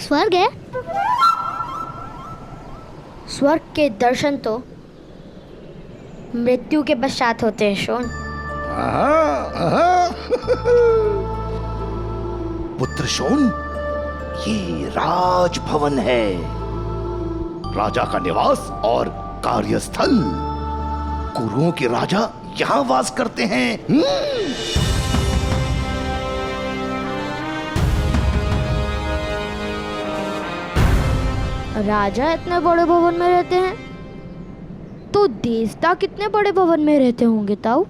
स्वर्ग है? स्वर्ग के दर्शन तो मृत्यु के पश्चात होते हैं शोन। पुत्र शोन, ये राजभवन है, राजा का निवास और कार्यस्थल। कुरुओं के राजा यहाँ वास करते हैं। राजा इतने बड़े भवन में रहते हैं तो देवता कितने बड़े भवन में रहते होंगे ताऊ?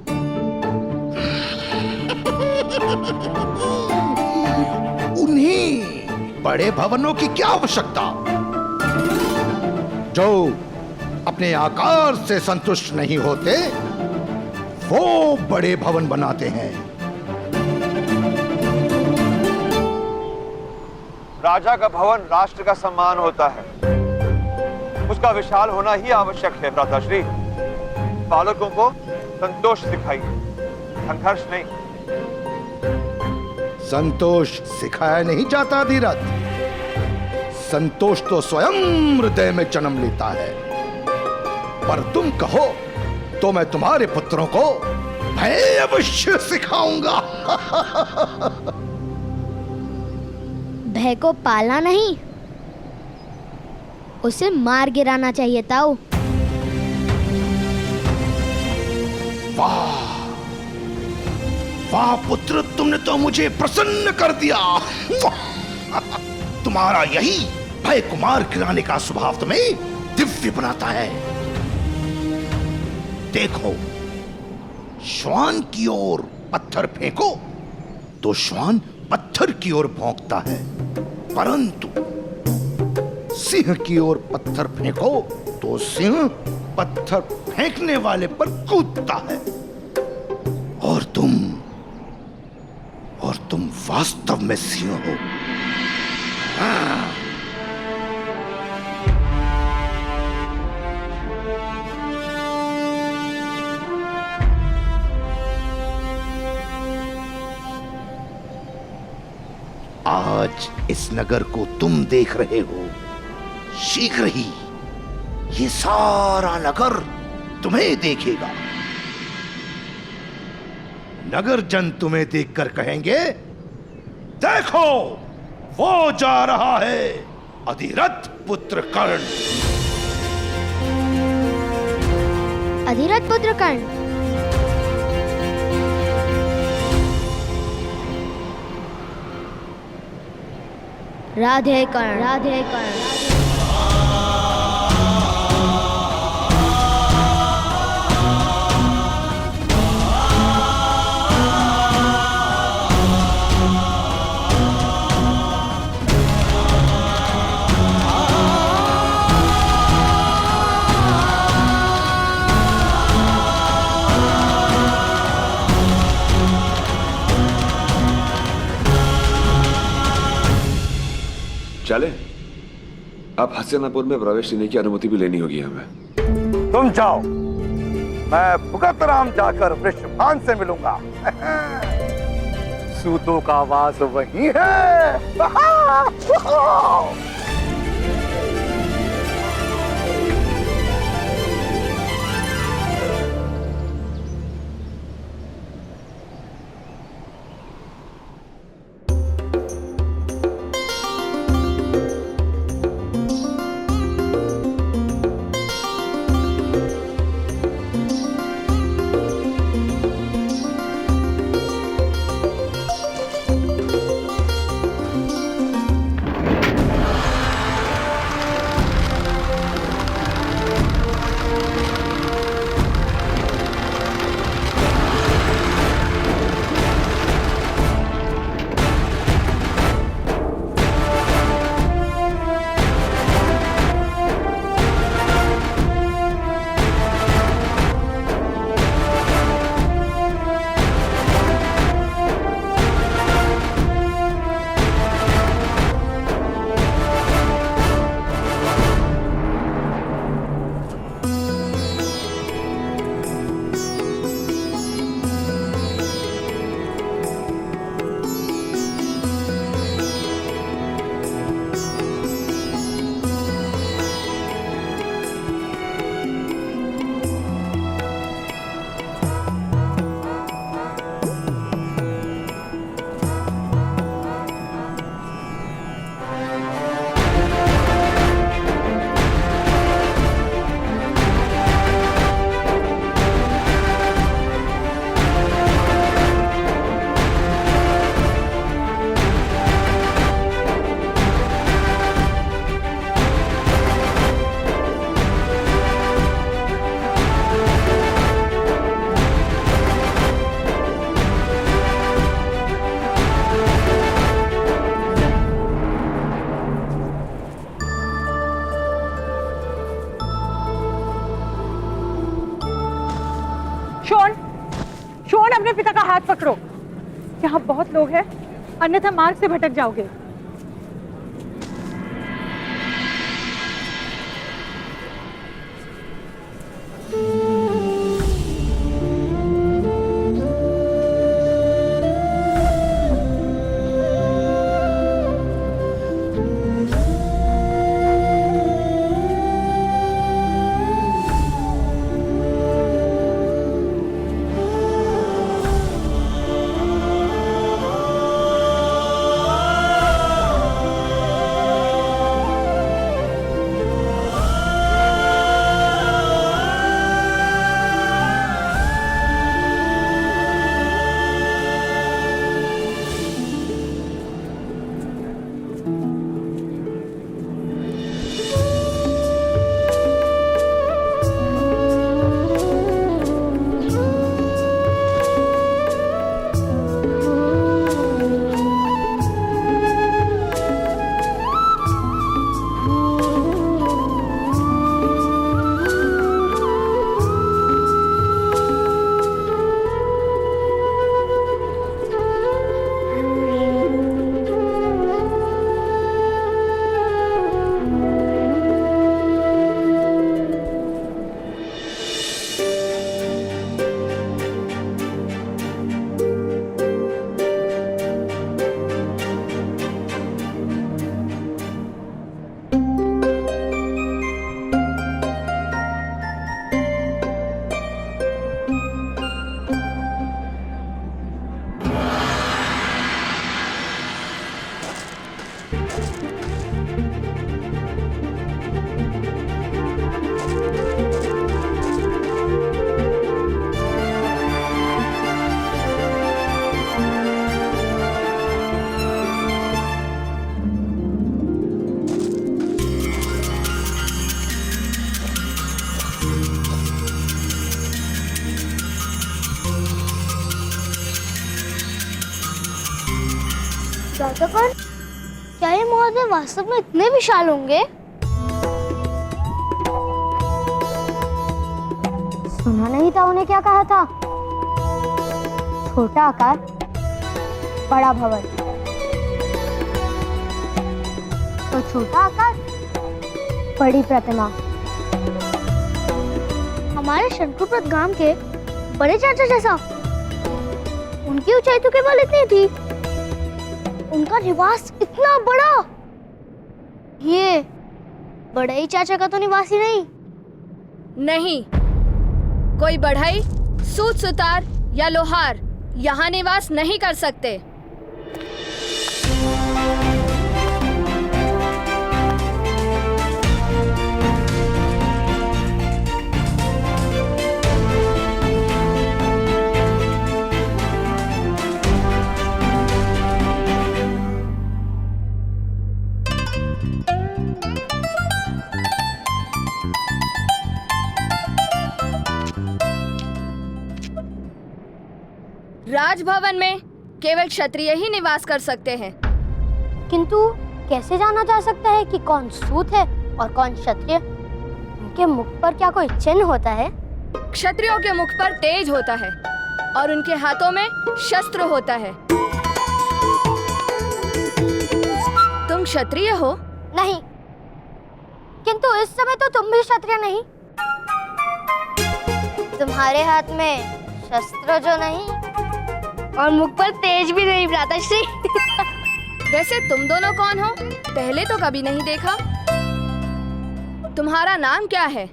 उन्हीं बड़े भवनों की क्या आवश्यकता, जो अपने आकार से संतुष्ट नहीं होते, वो बड़े भवन बनाते हैं। राजा का भवन राष्ट्र का सम्मान होता है, उसका विशाल होना ही आवश्यक है। भ्राताश्री, बालकों को संतोष सिखाइए, संघर्ष नहीं। संतोष सिखाया नहीं जाता धीरज, संतोष तो स्वयं हृदय में जन्म लेता है। पर तुम कहो तो मैं तुम्हारे पुत्रों को भय अवश्य सिखाऊंगा। भय को पालना नहीं, उसे मार गिराना चाहिए ताऊ। वाह वाह पुत्र, तुमने तो मुझे प्रसन्न कर दिया। तुम्हारा यही भय कुमार गिराने का स्वभाव तुम्हें दिव्य बनाता है। देखो, श्वान की ओर पत्थर फेंको तो श्वान पत्थर की ओर भौंकता है, परंतु सिंह की ओर पत्थर फेंको तो सिंह पत्थर फेंकने वाले पर कूदता है। और तुम वास्तव में सिंह हो। हाँ। आज इस नगर को तुम देख रहे हो, शीघ्र ही ये सारा नगर तुम्हें देखेगा। नगर जन तुम्हें देखकर कहेंगे, देखो वो जा रहा है अधिरथ पुत्र कर्ण। अधिरथ पुत्र कर्ण? राधे कर्ण, राधे कर्ण। चले, अब हस्तिनापुर में प्रवेश लेने की अनुमति भी लेनी होगी हमें। तुम जाओ, मैं भुगत राम जाकर वृषभान से मिलूंगा। सूतों का वास वही है। यहाँ बहुत लोग हैं, अन्यथा मार्ग से भटक जाओगे। राजापन, क्या ये महोदय वास्तव में इतने विशाल होंगे? सुना नहीं था उन्हें क्या कहा था? छोटा आकार, बड़ा भवन। तो छोटा आकार, बड़ी प्रतिमा। हमारे शंकुप्रत गांव के बड़े चाचा जैसा। उनकी ऊंचाई तो केवल इतनी थी, उनका निवास इतना बड़ा। ये बड़ाई चाचा का तो निवास ही नहीं। नहीं, कोई बढ़ई, सूत सुतार या लोहार यहाँ निवास नहीं कर सकते। राजभवन में केवल क्षत्रिय ही निवास कर सकते हैं। किंतु कैसे जाना जा सकता है कि कौन सूत है और कौन क्षत्रिय? उनके मुख पर क्या कोई चिन्ह होता है? क्षत्रियों के मुख पर तेज होता है और उनके हाथों में शस्त्र होता है। तुम क्षत्रिय हो? नहीं, किंतु इस समय तो तुम भी क्षत्रिय नहीं। तुम्हारे हाथ में शस्त्र जो नहीं और मुख पर तेज भी नहीं, भ्राताश्री। वैसे तुम दोनों कौन हो? पहले तो कभी नहीं देखा। तुम्हारा नाम क्या है?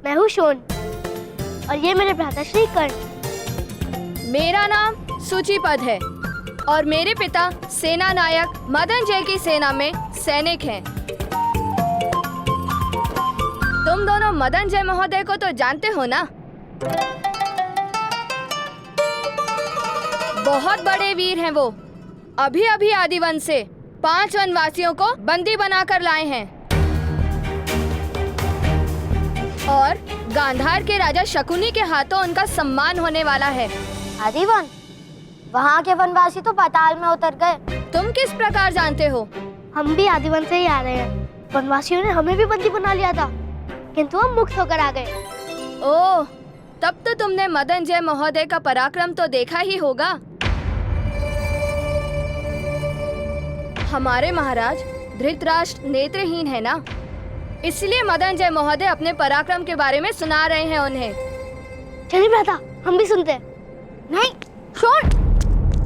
मैं हूँ शोन और ये मेरे भ्राताश्री कर्ण। मेरा नाम सूचीपद है और मेरे पिता सेना नायक मदन जय की सेना में सैनिक हैं। तुम दोनों मदन जय महोदय को तो जानते हो ना? बहुत बड़े वीर हैं वो। अभी अभी आदिवन से 5 वनवासियों को बंदी बनाकर लाए हैं और गांधार के राजा शकुनी के हाथों उनका सम्मान होने वाला है। आदिवन? वहाँ के वनवासी तो पाताल में उतर गए। तुम किस प्रकार जानते हो? हम भी आदिवन से ही आ रहे हैं। वनवासियों ने हमें भी बंदी बना लिया था, किंतु हम मुक्त होकर आ गए। ओह, तब तो तुमने मदन जय महोदय का पराक्रम तो देखा ही होगा। हमारे महाराज धृतराष्ट्र नेत्रहीन है ना, इसलिए मदन जय महोदय अपने पराक्रम के बारे में सुना रहे हैं उन्हें। चलिए भ्राता, हम भी सुनते हैं। नहीं, शोन,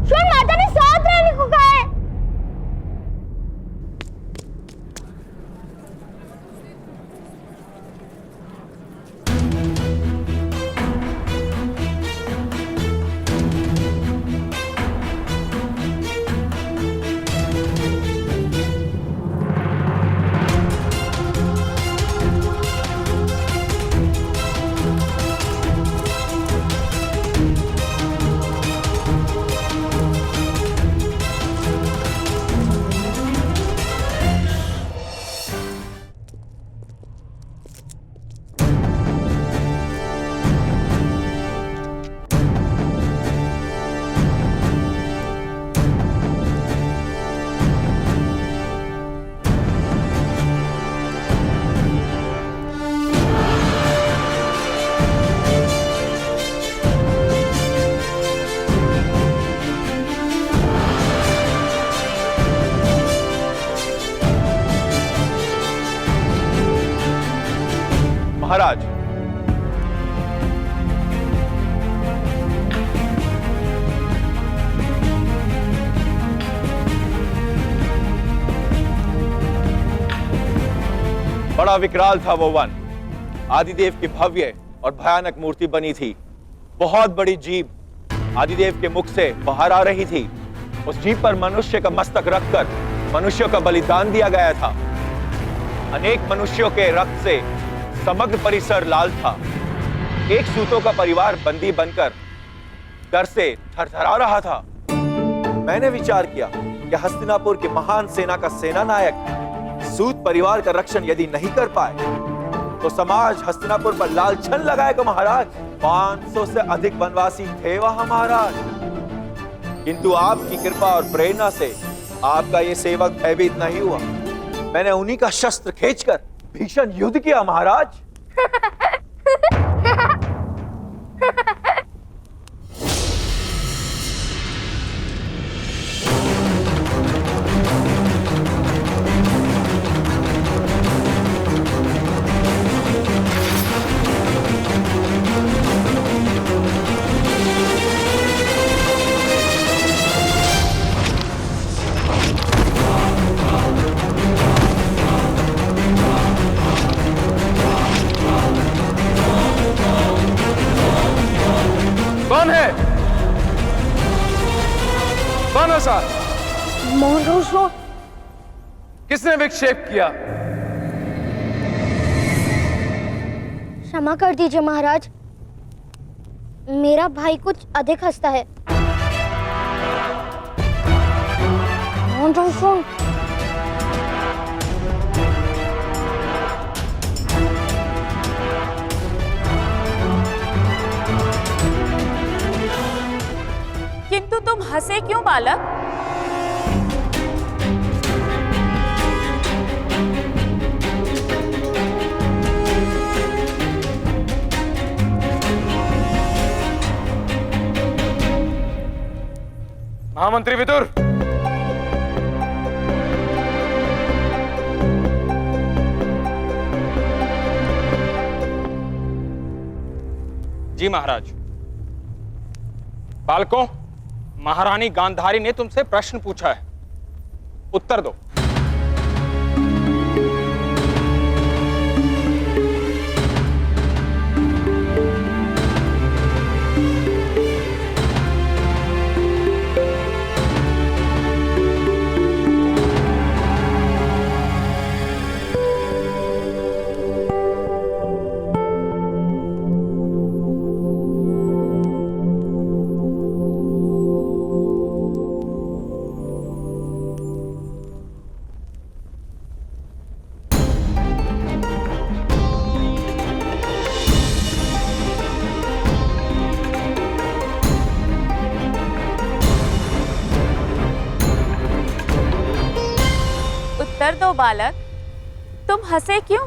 शोन माता ने साथ रहने को कहा है। महाराज, बड़ा विकराल था वो वन। आदिदेव की भव्य और भयानक मूर्ति बनी थी। बहुत बड़ी जीभ आदिदेव के मुख से बाहर आ रही थी। उस जीभ पर मनुष्य का मस्तक रखकर मनुष्यों का बलिदान दिया गया था। अनेक मनुष्यों के रक्त से समग्र परिसर लाल था। एक सूतों का परिवार बंदी बनकर डर से थरथरा रहा था। मैंने विचार किया कि हस्तिनापुर की महान सेना का सेना नायक सूत परिवार का रक्षण यदि नहीं कर पाए तो समाज हस्तिनापुर पर लालछन लगाएगा महाराज। 500 से अधिक वनवासी थे वहां महाराज, किंतु आपकी कृपा और प्रेरणा से आपका ये सेवक भयभीत नहीं हुआ। मैंने उन्हीं का शस्त्र खींचकर भीषण युद्ध किया महाराज। कौन है? कौन है साहब? मोहन, किसने विक्षेप किया? क्षमा कर दीजिए महाराज, मेरा भाई कुछ अधिक हंसता है। मोहन, किंतु तुम हंसे क्यों बालक? महामंत्री विदुर, जी महाराज। बालकों, महारानी गांधारी ने तुमसे प्रश्न पूछा है, उत्तर दो। उत्तर दो बालक, तुम हंसे क्यों?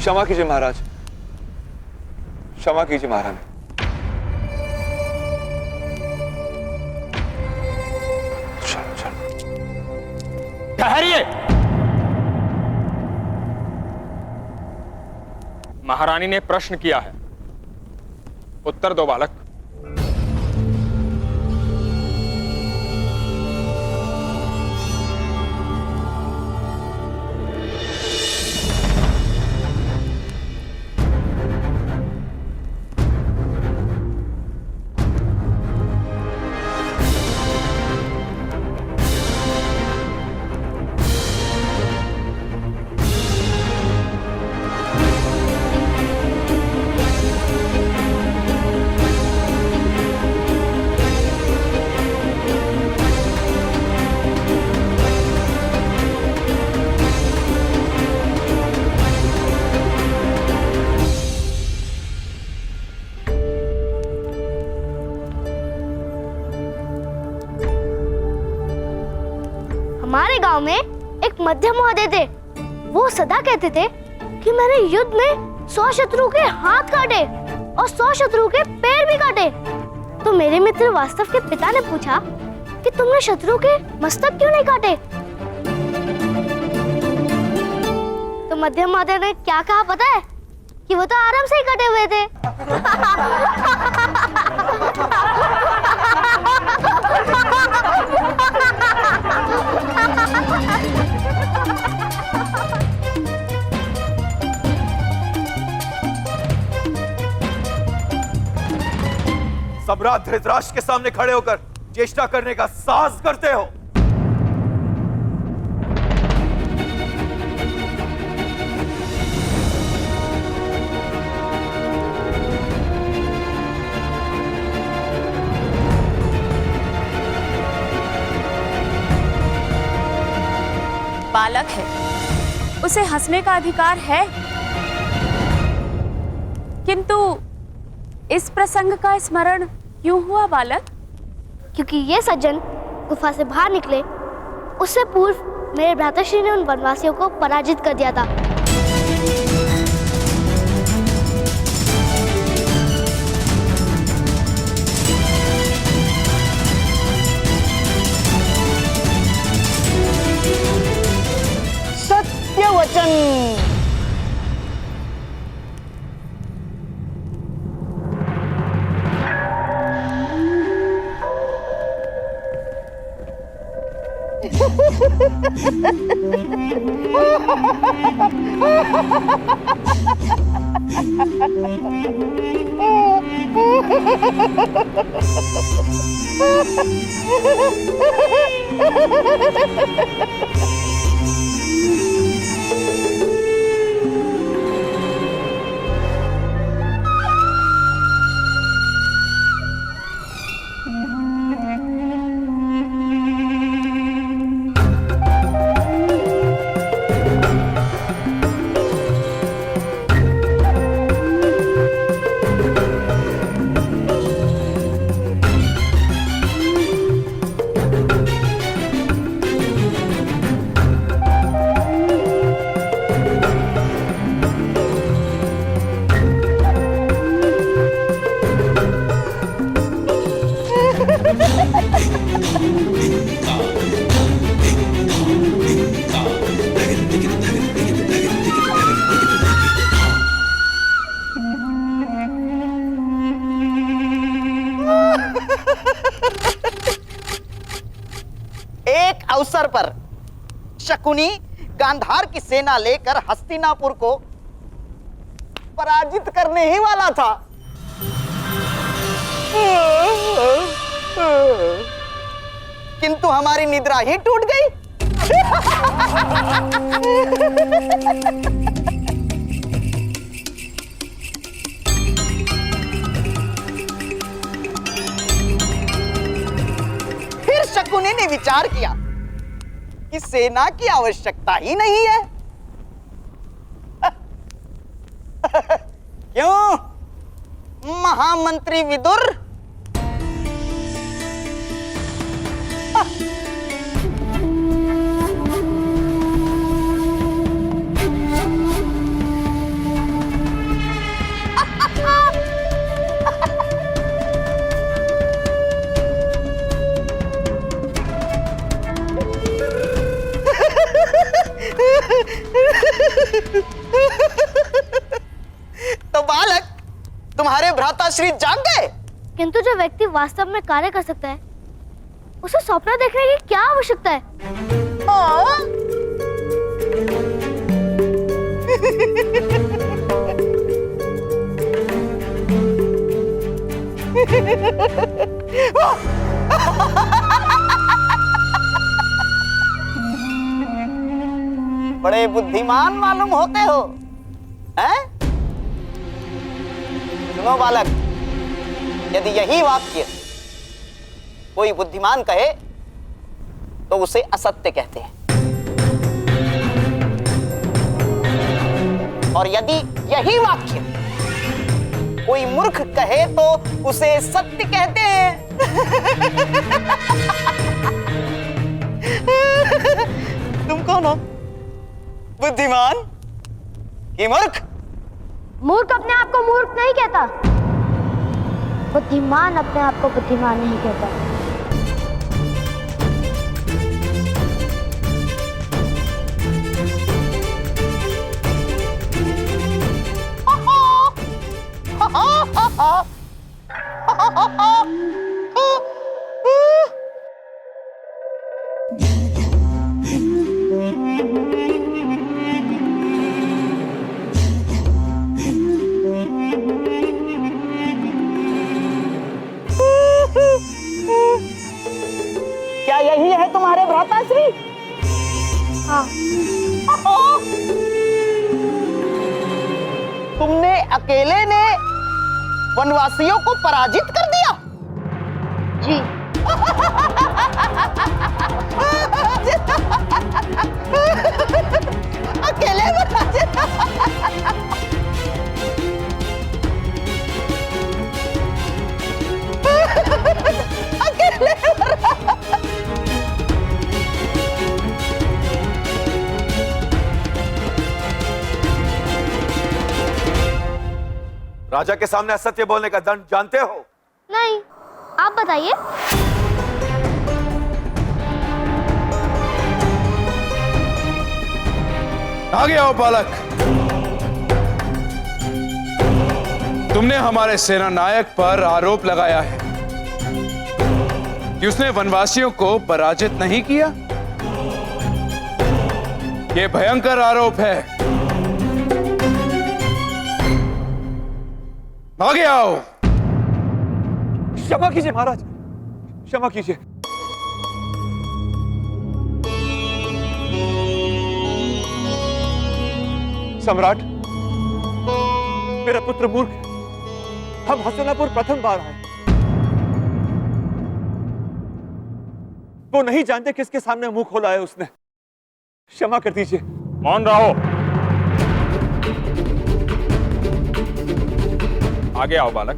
क्षमा कीजिए महाराज, क्षमा कीजिए महारानी। चलो चलो। ठहरिए। महारानी ने प्रश्न किया है, उत्तर दो बालक। हमारे गांव में एक मध्यम महोदय थे। वो सदा कहते थे कि मैंने युद्ध में 100 शत्रु के हाथ काटे और 100 शत्रु के पैर भी काटे। तो मेरे मित्र वास्तव के पिता ने पूछा कि तुमने शत्रु के मस्तक क्यों नहीं काटे? तो मध्यम महोदय ने क्या कहा पता है? कि वो तो आराम से ही कटे हुए थे। सम्राट धृतराष्ट्र के सामने खड़े होकर चेष्टा करने का साहस करते हो। बालक है, उसे हंसने का अधिकार है, किंतु इस प्रसंग का स्मरण क्यों हुआ बालक? क्योंकि ये सज्जन गुफा से बाहर निकले उससे पूर्व मेरे भ्राताश्री ने उन वनवासियों को पराजित कर दिया था। सत्य वचन। एक अवसर पर शकुनी गांधार की सेना लेकर हस्तिनापुर को पराजित करने ही वाला था। किंतु हमारी निद्रा ही टूट गई। फिर शकुनी ने विचार किया कि सेना की आवश्यकता ही नहीं है। क्यों महामंत्री विदुर? तुम्हारे भ्राताश्री जाग गए। किंतु जो व्यक्ति वास्तव में कार्य कर सकता है उसे स्वप्न देखने की क्या आवश्यकता है? हाँ? बड़े बुद्धिमान मालूम होते हो, हैं? सुनो बालक, यदि यही वाक्य कोई बुद्धिमान कहे तो उसे असत्य कहते हैं, और यदि यही वाक्य कोई मूर्ख कहे तो उसे सत्य कहते हैं। तुम कौन हो, बुद्धिमान कि मूर्ख? मूर्ख अपने आप को मूर्ख नहीं कहता, बुद्धिमान अपने आप को बुद्धिमान नहीं कहता। क्या यही है तुम्हारे भ्राताश्री? हाँ। तुमने अकेले ने वनवासियों को पराजित कर दिया? जी। अकेले पराजित? अकेले राजा के सामने असत्य बोलने का दंड जानते हो? नहीं, आप बताइए। आगे आओ बालक। तुमने हमारे सेना नायक पर आरोप लगाया है कि उसने वनवासियों को पराजित नहीं किया। यह भयंकर आरोप है। आगे आओ। क्षमा कीजिए महाराज, क्षमा कीजिए। सम्राट, मेरा पुत्र मूर्ख है। हम हसनापुर प्रथम बार आए। वो नहीं जानते किसके सामने मुंह खोला है उसने। क्षमा कर दीजिए। मौन रहो। आगे आओ बालक।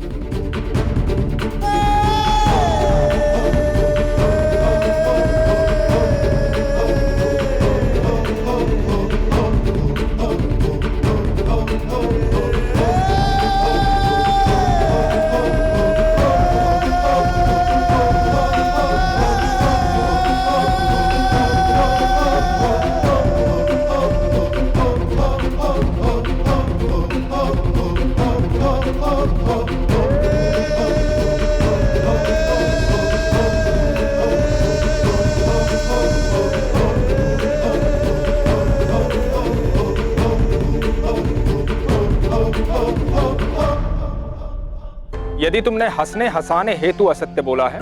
यदि तुमने हंसने हंसाने हेतु असत्य बोला है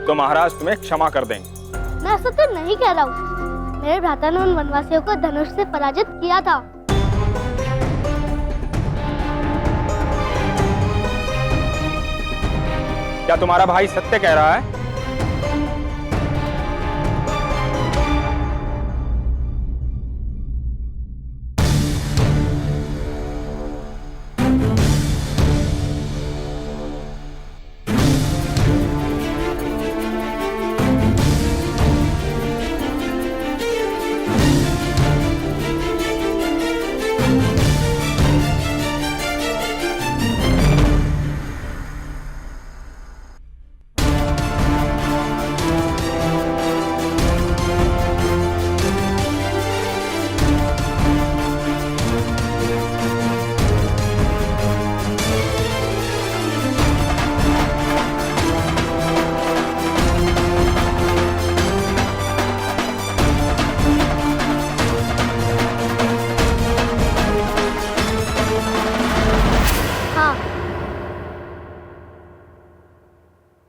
तो महाराज तुम्हें क्षमा कर देंगे। मैं असत्य नहीं कह रहा हूँ। मेरे भ्राता ने उन वनवासियों को धनुष से पराजित किया था। क्या तुम्हारा भाई सत्य कह रहा है?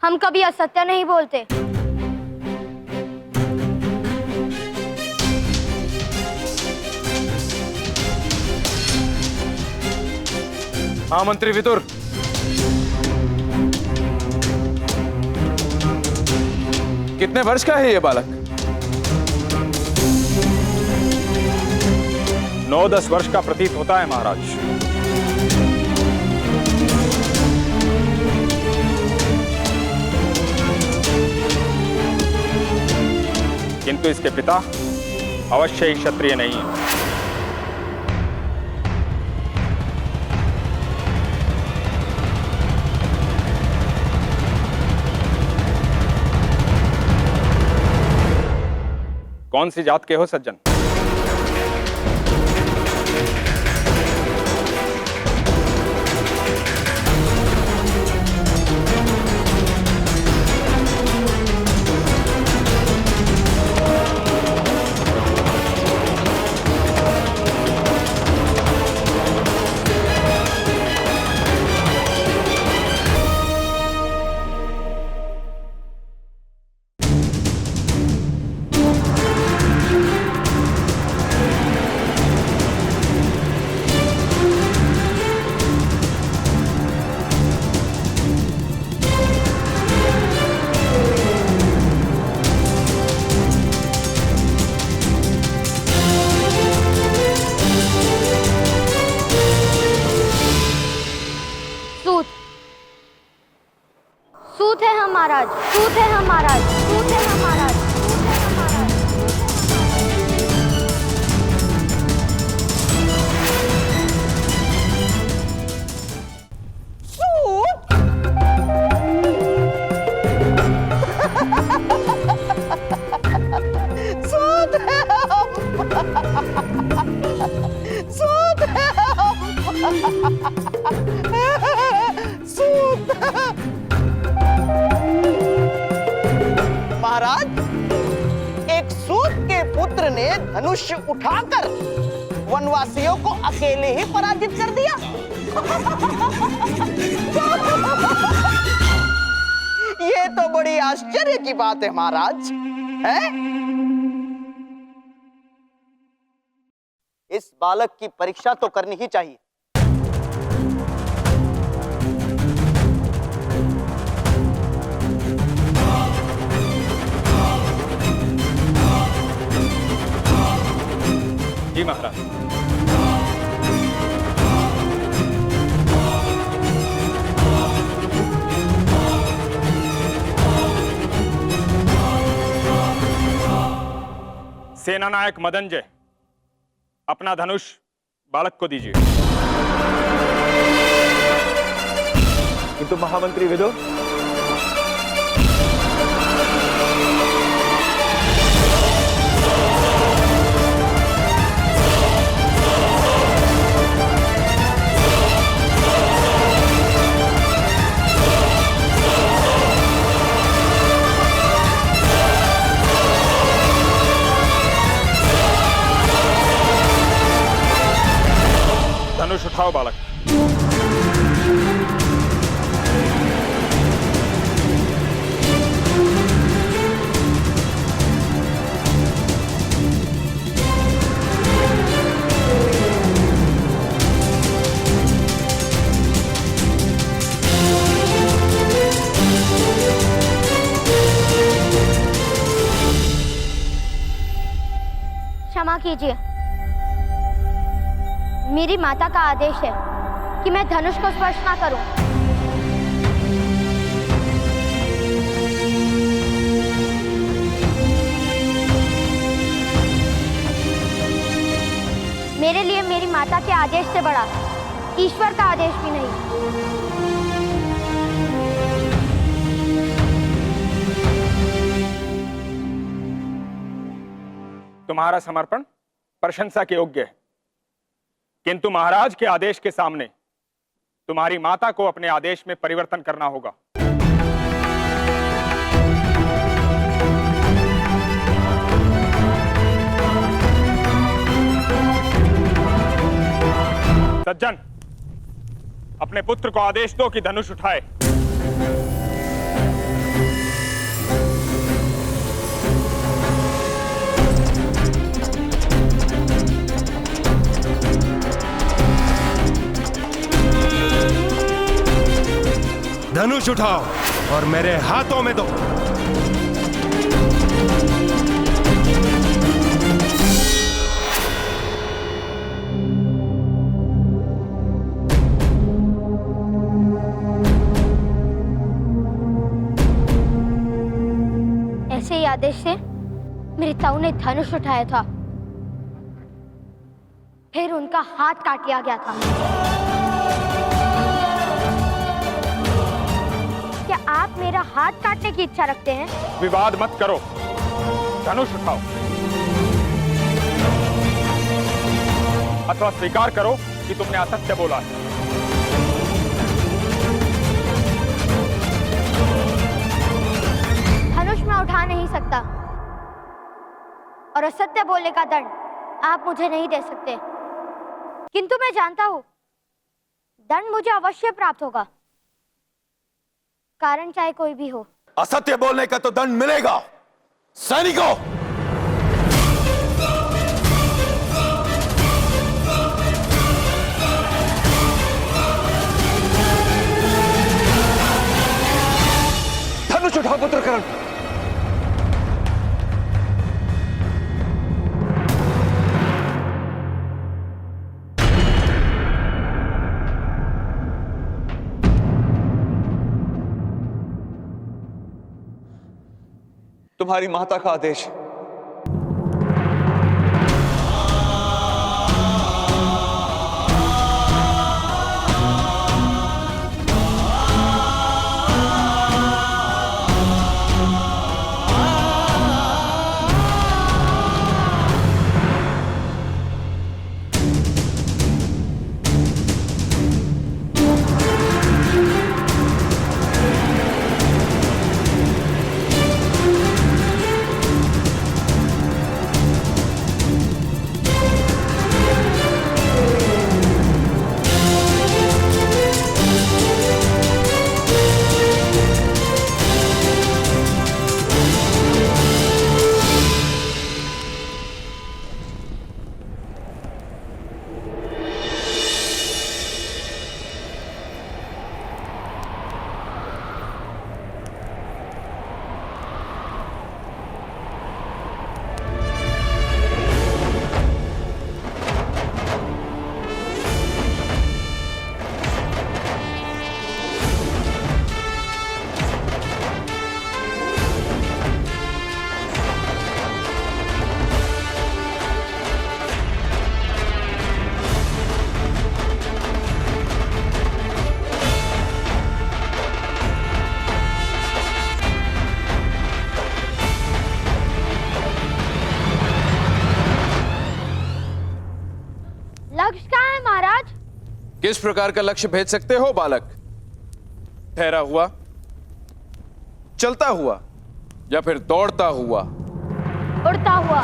हम कभी असत्य नहीं बोलते। हाँ मंत्री विदुर, कितने वर्ष का है ये बालक? 9-10 वर्ष का प्रतीत होता है महाराज। किंतु इसके पिता अवश्य ही क्षत्रिय नहीं है। कौन सी जात के हो सज्जन? सूत है हम महाराज, सूत है हम महाराज, सूत है हम महाराज, सूत है हम महाराज। सूत है हम, सूत है हम, सूत है। महाराज, एक सूत के पुत्र ने धनुष उठाकर वनवासियों को अकेले ही पराजित कर दिया। ये तो बड़ी आश्चर्य की बात है महाराज, है? इस बालक की परीक्षा तो करनी ही चाहिए। जी महाराज। सेनानायक मदनजय, अपना धनुष बालक को दीजिए। किंतु महामंत्री विदुर, धनुष उठाओ बालक। क्षमा कीजिए, मेरी माता का आदेश है कि मैं धनुष को स्पर्श ना करूं। मेरे लिए मेरी माता के आदेश से बड़ा ईश्वर का आदेश भी नहीं। तुम्हारा समर्पण प्रशंसा के योग्य है, किंतु महाराज के आदेश के सामने तुम्हारी माता को अपने आदेश में परिवर्तन करना होगा। सज्जन, अपने पुत्र को आदेश दो कि धनुष उठाए। धनुष उठाओ और मेरे हाथों में दो। ऐसे ही आदेश से मेरे ताऊ ने धनुष उठाया था, फिर उनका हाथ काट लिया गया था। क्या आप मेरा हाथ काटने की इच्छा रखते हैं? विवाद मत करो, धनुष उठाओ अथवा स्वीकार करो कि तुमने असत्य बोला है। धनुष मैं उठा नहीं सकता और असत्य बोलने का दंड आप मुझे नहीं दे सकते, किंतु मैं जानता हूं दंड मुझे अवश्य प्राप्त होगा, कारण चाहे कोई भी हो। असत्य बोलने का तो दंड मिलेगा। सैनिकों, धनुष उठाओ पुत्र करण। तुम्हारी माता का आदेश है। लक्ष्य क्या है महाराज? किस प्रकार का लक्ष्य भेज सकते हो बालक? ठहरा हुआ, चलता हुआ या फिर दौड़ता हुआ? उड़ता हुआ।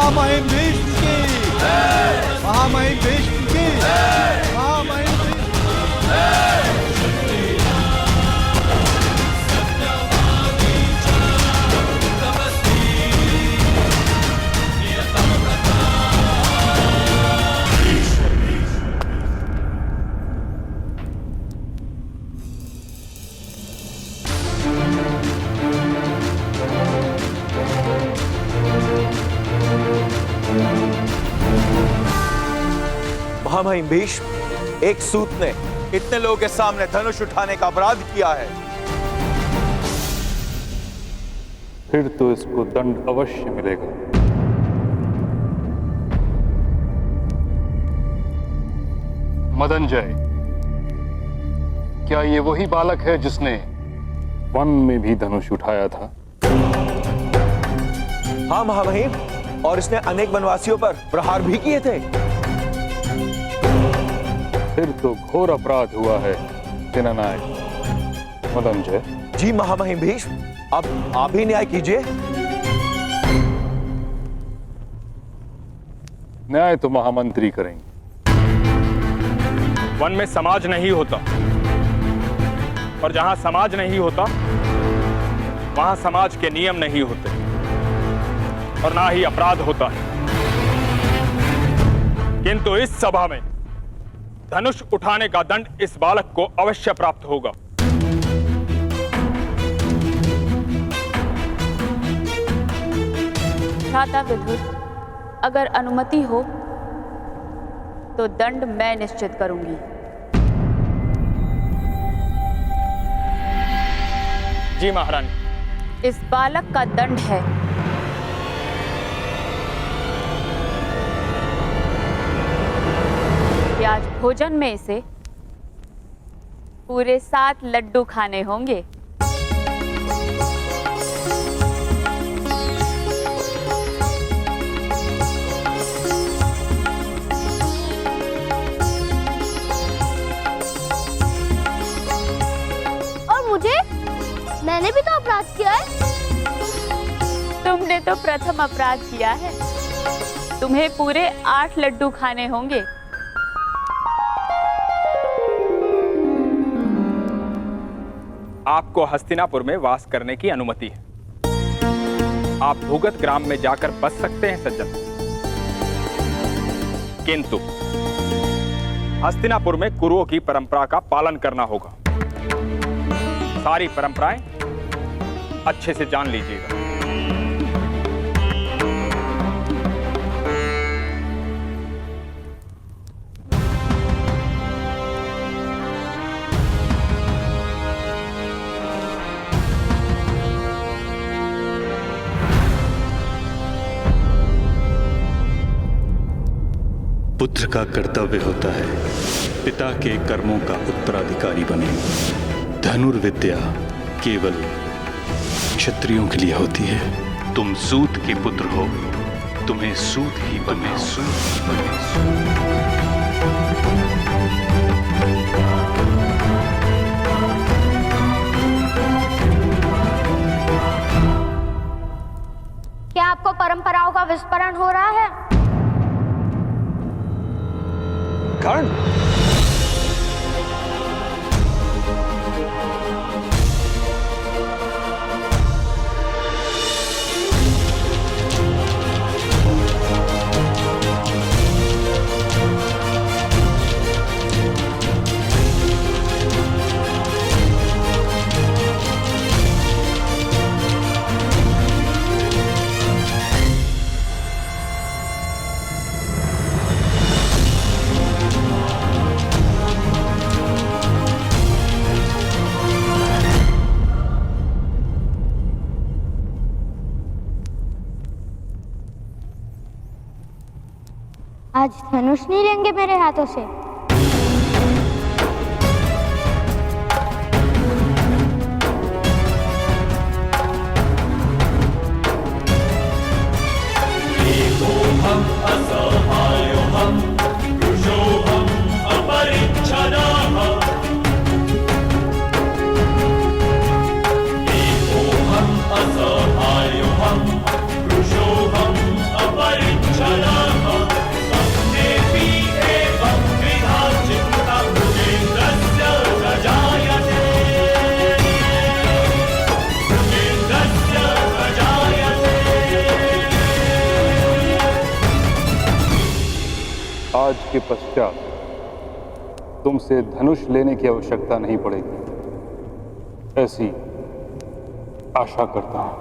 महामहिम भीष्म की महामहिम भीष्म की महामहिम भीष्म। महामहिम भीष्म, एक सूत ने इतने लोगों के सामने धनुष उठाने का अपराध किया है। फिर तो इसको दंड अवश्य मिलेगा। मदनजय, क्या ये वही बालक है जिसने वन में भी धनुष उठाया था? हाँ महामहिम, और इसने अनेक वनवासियों पर प्रहार भी किए थे। फिर तो घोर अपराध हुआ है सेनानायक मदनजय। जी महामहिम भीष्म, अब आप ही न्याय कीजिए। न्याय तो महामंत्री करेंगे। वन में समाज नहीं होता, और जहां समाज नहीं होता वहां समाज के नियम नहीं होते, और ना ही अपराध होता है। किंतु इस सभा में धनुष उठाने का दंड इस बालक को अवश्य प्राप्त होगा। भ्राता विदुर, अगर अनुमति हो तो दंड मैं निश्चित करूंगी। जी महारानी। इस बालक का दंड है कि आज भोजन में इसे पूरे 7 लड्डू खाने होंगे। और मुझे? मैंने भी तो अपराध किया है। तुमने तो प्रथम अपराध किया है। तुम्हें पूरे 8 लड्डू खाने होंगे। आपको हस्तिनापुर में वास करने की अनुमति है। आप भूगत ग्राम में जाकर बस सकते हैं सज्जन, किंतु हस्तिनापुर में कुरुओं की परंपरा का पालन करना होगा। सारी परंपराएं अच्छे से जान लीजिएगा। पुत्र का कर्तव्य होता है पिता के कर्मों का उत्तराधिकारी बने। धनुर्विद्या केवल क्षत्रियों के लिए होती है। तुम सूत के पुत्र हो, तुम्हें सूत ही बने। क्या आपको परंपराओं का विस्मरण हो रहा है? कर्ण, आज धनुष नहीं लेंगे मेरे हाथों से। असहायोहम आज के पश्चात तुमसे धनुष लेने की आवश्यकता नहीं पड़ेगी, ऐसी आशा करता हूं।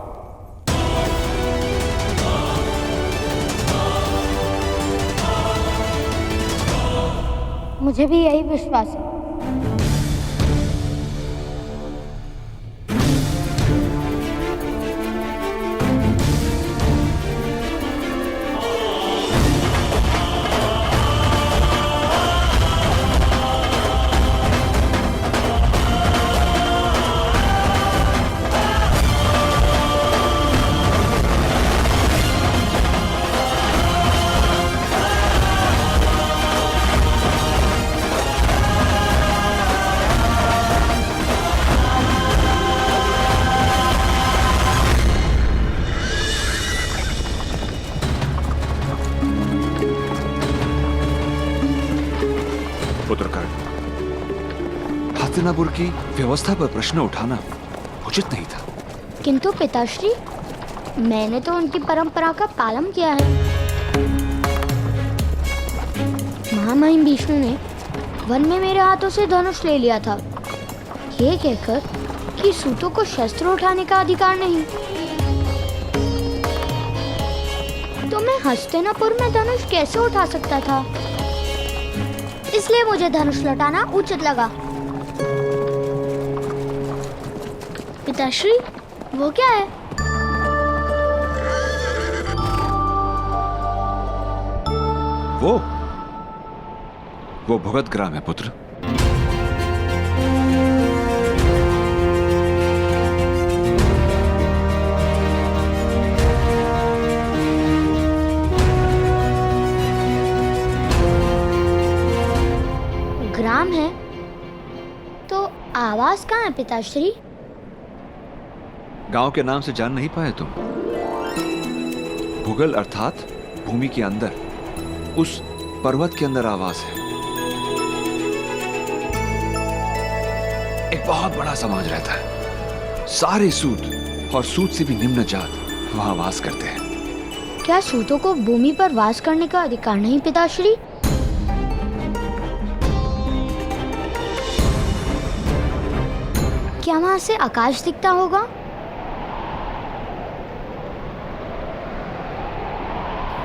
मुझे भी यही विश्वास है। हस्तिनापुर की व्यवस्था पर प्रश्न उठाना उचित नहीं था। किंतु पिताश्री, मैंने तो उनकी परंपरा का पालन किया है। महामहिम विष्णु ने वन में मेरे हाथों से धनुष ले लिया था, ये कहकर कि सूतों को शस्त्र उठाने का अधिकार नहीं। तो मैं हस्तिनापुर में धनुष कैसे उठा सकता था? इसलिए मुझे धनुष लौटाना उचित लगा। पिताश्री, वो क्या है? वो भगत ग्राम है पुत्र। ग्राम है तो आवास कहाँ है पिताश्री? गांव के नाम से जान नहीं पाए तुम? भूगल अर्थात भूमि के अंदर, उस पर्वत के अंदर आवास है। एक बहुत बड़ा समाज रहता है, सारे सूत और सूत से भी निम्न जात वहां वास करते हैं। क्या सूतों को भूमि पर वास करने का अधिकार नहीं पिताश्री? क्या वहां से आकाश दिखता होगा?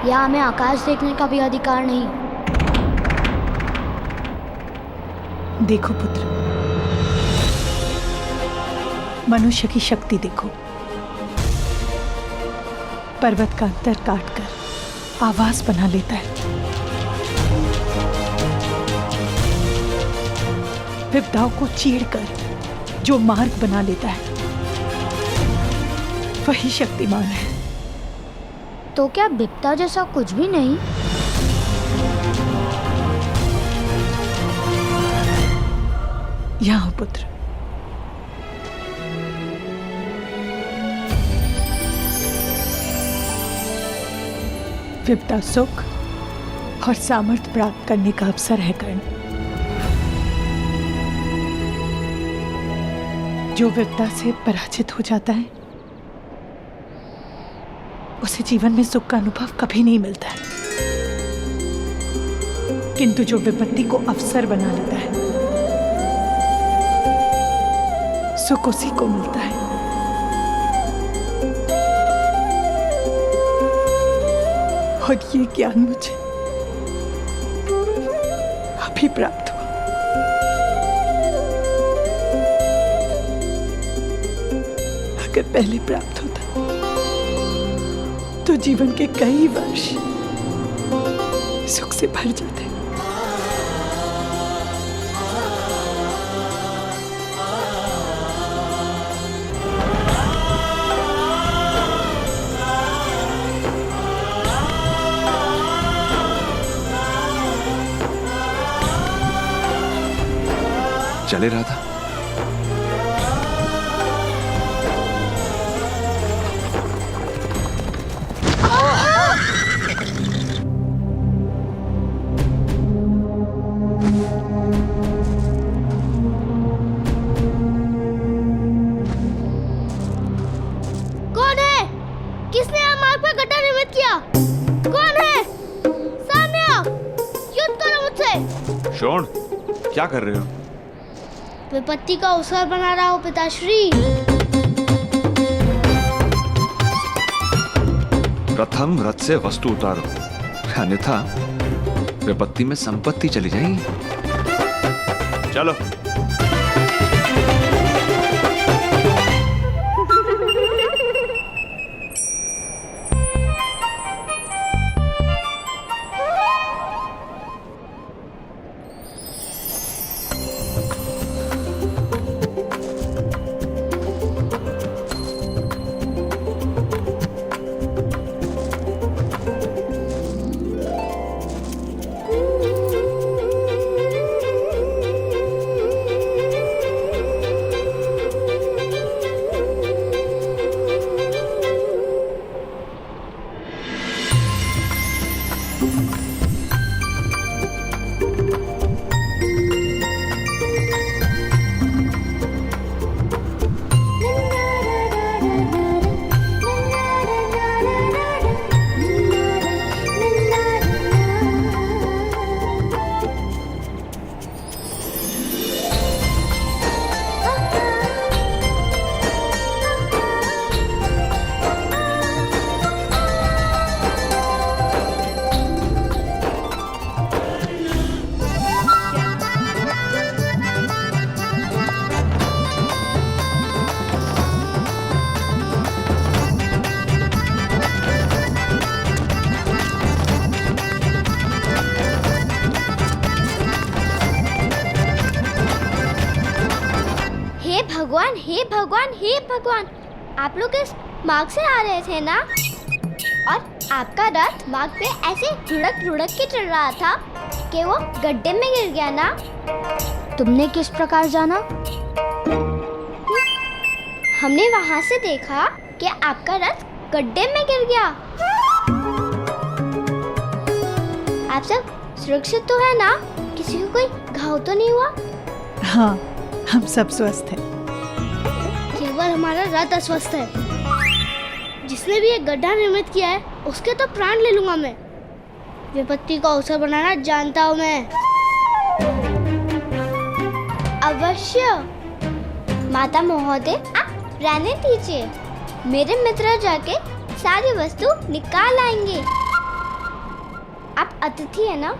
या हमें आकाश देखने का भी अधिकार नहीं? देखो पुत्र, मनुष्य की शक्ति देखो। पर्वत का अंतर काटकर आवास बना लेता है। विपदाओं को चीरकर जो मार्ग बना लेता है, वही शक्तिमान है। तो क्या विपदा जैसा कुछ भी नहीं? यहाँ पुत्र, विपदा सुख और सामर्थ्य प्राप्त करने का अवसर है कर्ण। जो विपदा से पराजित हो जाता है, उसे जीवन में सुख का अनुभव कभी नहीं मिलता है। किंतु जो विपत्ति को अवसर बना लेता है, सुख उसी को मिलता है। और ये ज्ञान मुझे अभी प्राप्त हुआ। अगर पहले प्राप्त होता तो जीवन के कई वर्ष सुख से भर जाते। चले राधा। कौन है? किसने हमारे पर गड्ढा निर्मित किया? कौन है? सामने आओ, युद्ध शोण, क्या कर रहे हो? विपत्ति का अवसर बना रहा हूँ पिताश्री। प्रथम रथ से वस्तु उतारो, अन्यथा विपत्ति में संपत्ति चली जाएगी। चलो। हे भगवान, हे भगवान, आप लोग इस मार्ग से आ रहे थे ना? और आपका रथ मार्ग पे ऐसे रुड़क के चल रहा था कि वो गड्ढे में गिर गया ना? तुमने किस प्रकार जाना? हमने वहाँ से देखा कि आपका रथ गड्ढे में गिर गया। आप सब सुरक्षित तो है ना? किसी को कोई घाव तो नहीं हुआ? हाँ, हम सब स्वस्थ हैं। केवल हमारा रथ अस्वस्थ है। जिसने भी एक गड्ढा निर्मित किया है उसके तो प्राण ले लूंगा मैं। विपत्ति का अवसर बनाना जानता हूँ मैं। अवश्य। माता महोदय, आप रहने दीजिए। मेरे मित्र जाके सारी वस्तु निकाल आएंगे। आप अतिथि है ना?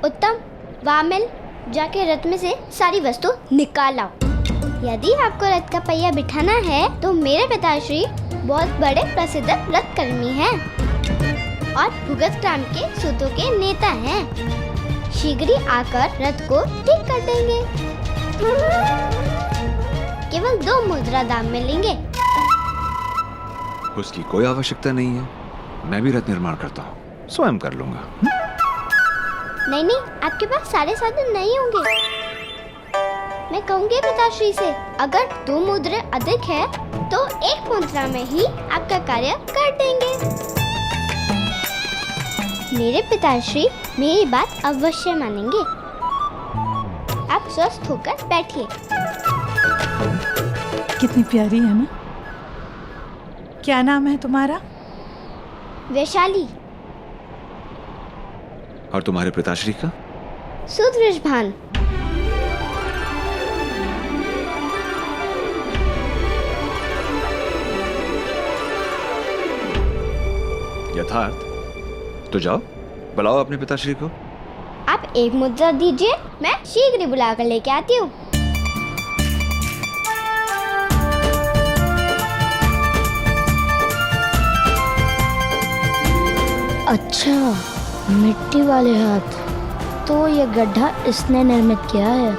उत्तम, वामिल, जाके रथ में से सारी वस्तु निकाल आओ। यदि आपको रथ का पहिया बिठाना है तो मेरे पिताश्री बहुत बड़े प्रसिद्ध रथ कर्मी हैं और भुगत ग्राम के सूतों के नेता हैं। शीघ्र ही आकर रथ को ठीक कर देंगे। केवल 2 मुद्रा दाम में लेंगे। उसकी कोई आवश्यकता नहीं है। मैं भी रथ निर्माण करता हूँ, स्वयं कर लूंगा। नहीं, आपके पास सारे साधन नहीं होंगे। मैं कहूँगी पिताश्री से, अगर 2 मुद्रे अधिक है तो 1 मुद्रा में ही आपका कार्य कर देंगे। मेरे पिताश्री मेरी बात अवश्य मानेंगे। आप स्वस्थ होकर बैठिए। कितनी प्यारी है ना? क्या नाम है तुम्हारा? वैशाली। और तुम्हारे पिताश्री का? सुदृढ़भान। यथार्थ। तो जाओ, बुलाओ अपने पिताश्री को। आप 1 मुद्रा दीजिए, मैं शीघ्र ही बुला कर लेके आती हूँ। अच्छा, मिट्टी वाले हाथ। तो ये गड्ढा इसने निर्मित किया है।